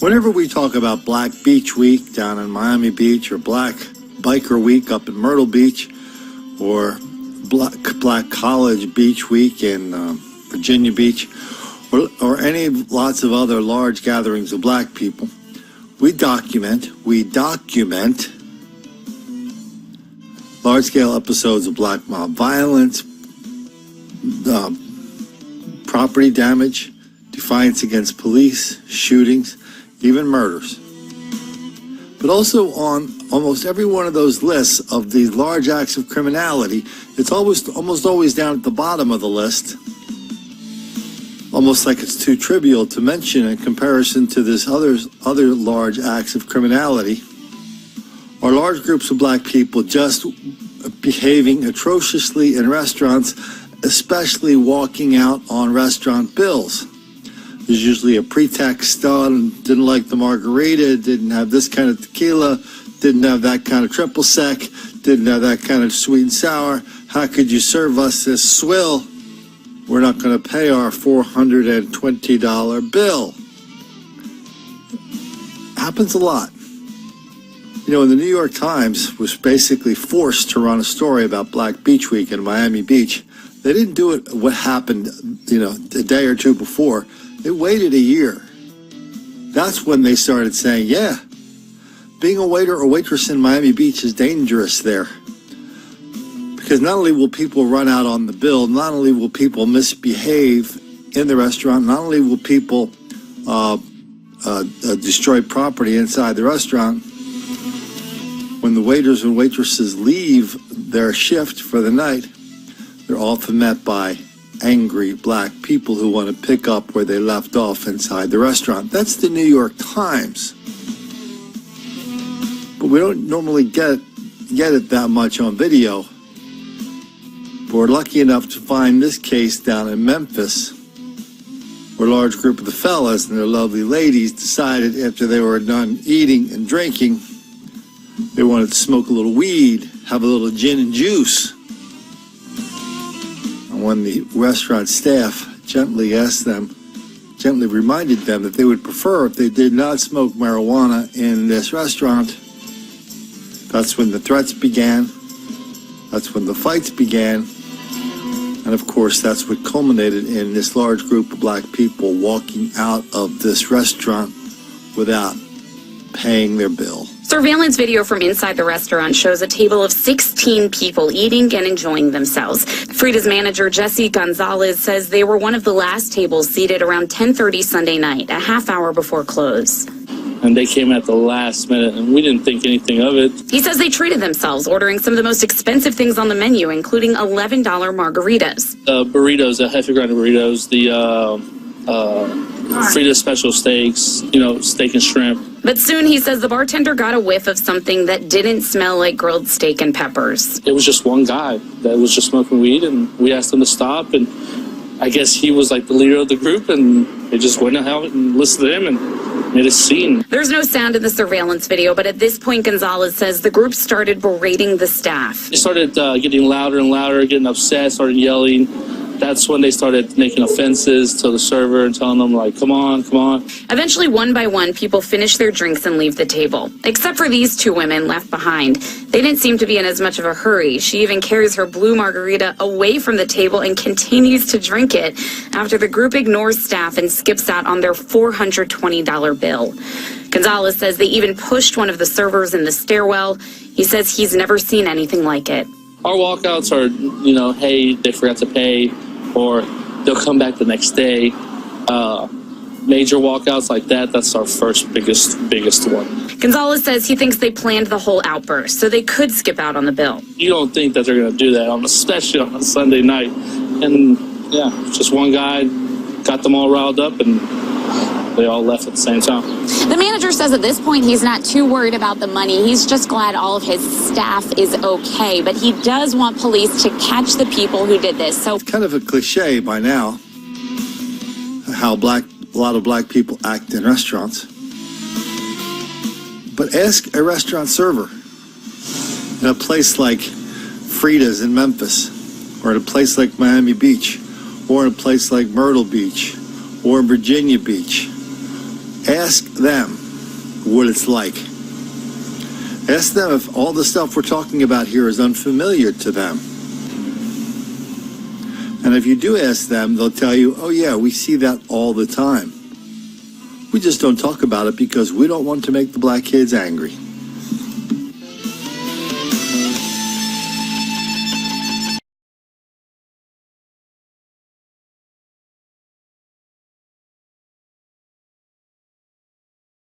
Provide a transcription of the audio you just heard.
Whenever we talk about Black Beach Week down in Miami Beach, or Black Biker Week up in Myrtle Beach, or Black College Beach Week in Virginia Beach, or any lots of other large gatherings of black people, we document large-scale episodes of black mob violence, property damage, defiance against police, shootings, even murders. But also on almost every one of those lists of these large acts of criminality, it's almost always down at the bottom of the list, almost like it's too trivial to mention in comparison to this other large acts of criminality, are large groups of black people just behaving atrociously in restaurants, especially walking out on restaurant bills. There's usually a pretext. Didn't like the margarita, didn't have this kind of tequila, didn't have that kind of triple sec, didn't have that kind of sweet and sour. How could you serve us this swill? We're not going to pay our $420 bill. Happens a lot. You know, the New York Times was basically forced to run a story about Black Beach Week in Miami Beach. They didn't do it what happened, a day or two before. They waited a year. That's when they started saying, yeah, being a waiter or waitress in Miami Beach is dangerous there. Because not only will people run out on the bill, not only will people misbehave in the restaurant, not only will people destroy property inside the restaurant, when the waiters and waitresses leave their shift for the night, they're often met by angry black people who want to pick up where they left off inside the restaurant. That's the New York Times. But we don't normally get it that much on video. But we're lucky enough to find this case down in Memphis, where a large group of the fellas and their lovely ladies decided after they were done eating and drinking, they wanted to smoke a little weed, have a little gin and juice. When the restaurant staff gently reminded them that they would prefer if they did not smoke marijuana in this restaurant, that's when the threats began, that's when the fights began, and of course that's what culminated in this large group of black people walking out of this restaurant without paying their bill. Surveillance video from inside the restaurant shows a table of 16 people eating and enjoying themselves. Frida's manager, Jesse Gonzalez, says they were one of the last tables seated around 10:30 Sunday night, a half hour before close. And they came at the last minute, and we didn't think anything of it. He says they treated themselves, ordering some of the most expensive things on the menu, including $11 margaritas. Burritos, the hefty grinder burritos, the Frida special steaks, steak and shrimp. But soon he says the bartender got a whiff of something that didn't smell like grilled steak and peppers. It was just one guy that was just smoking weed, and we asked him to stop, and I guess he was like the leader of the group, and they just went out and listened to him and made a scene. There's no sound in the surveillance video, but at this point, Gonzalez says the group started berating the staff. They started getting louder and louder, getting upset, started yelling. That's when they started making offenses to the server and telling them, like, come on, come on. Eventually, one by one, people finish their drinks and leave the table. Except for these two women left behind. They didn't seem to be in as much of a hurry. She even carries her blue margarita away from the table and continues to drink it after the group ignores staff and skips out on their $420 bill. Gonzalez says they even pushed one of the servers in the stairwell. He says he's never seen anything like it. Our walkouts are, hey, they forgot to pay, or they'll come back the next day. Major walkouts like that, that's our first biggest one. Gonzalez says he thinks they planned the whole outburst, so they could skip out on the bill. You don't think that they're going to do that, especially on a Sunday night. And, yeah, just one guy got them all riled up, and they all left at the same time. The manager says at this point he's not too worried about the money. He's just glad all of his staff is okay. But he does want police to catch the people who did this. So it's kind of a cliche by now how a lot of black people act in restaurants. But ask a restaurant server in a place like Frida's in Memphis, or in a place like Miami Beach, or in a place like Myrtle Beach, or in Virginia Beach, Ask them what it's like. Ask them if all the stuff we're talking about here is unfamiliar to them. And if you do ask them, they'll tell you, oh yeah, we see that all the time. We just don't talk about it because we don't want to make the black kids angry.